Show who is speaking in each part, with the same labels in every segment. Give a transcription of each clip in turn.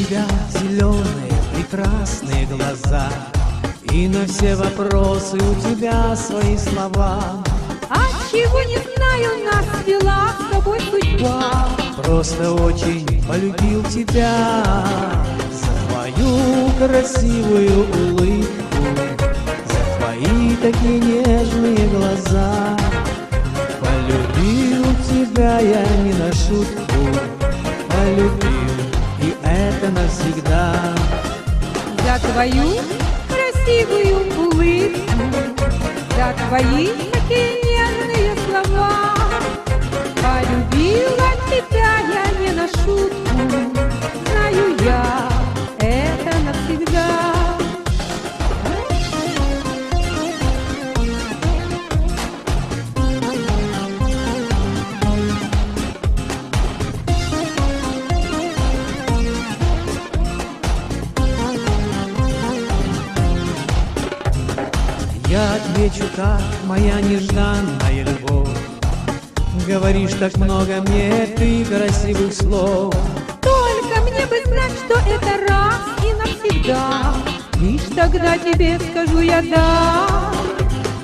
Speaker 1: тебя зеленые прекрасные глаза, и на все вопросы у тебя свои слова.
Speaker 2: А чего не знаю, нас свела с тобой судьба.
Speaker 1: Просто очень полюбил тебя за твою красивую улыбку, за твои такие нежные глаза. Полюбил тебя я не на шутку, полюбил, и это навсегда.
Speaker 2: За твою красивую улыбку, за твои такие нежные слова. Полюбила тебя я не на шутку, знаю я, это навсегда.
Speaker 1: Я отвечу, как моя нежданная любовь. Говоришь так много мне ты красивых слов.
Speaker 2: Только мне бы знать, что это раз и навсегда. Лишь тогда тебе скажу я да.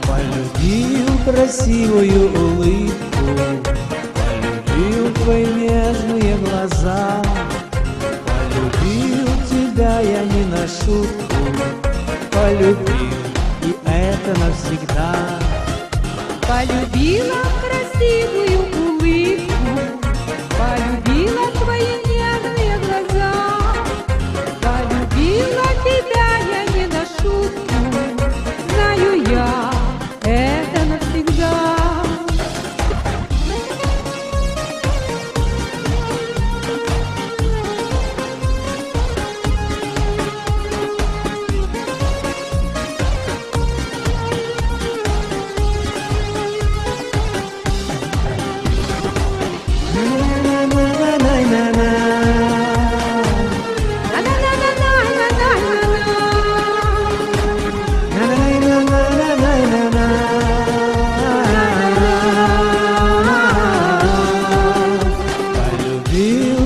Speaker 1: Полюбил красивую улыбку, полюбил твои нежные глаза. Полюбил тебя я не на шутку, полюбил, и это навсегда.
Speaker 2: Полюбила красивую улыбку, полюбила твои нежные глаза. Полюбила тебя я не на шутку, знаю я, это навсегда.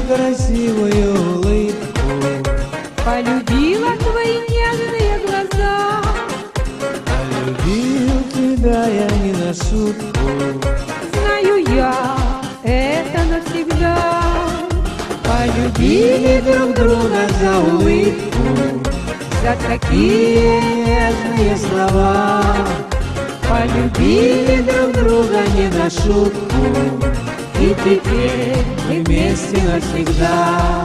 Speaker 1: Красивую улыбку,
Speaker 2: Полюбила твои нежные глаза.
Speaker 1: полюбил тебя я не на шутку,
Speaker 2: Знаю я, это навсегда.
Speaker 1: полюбили друг друга за улыбку,
Speaker 2: За такие
Speaker 1: нежные слова. Полюбили друг друга не на шутку, и теперь мы вместе навсегда.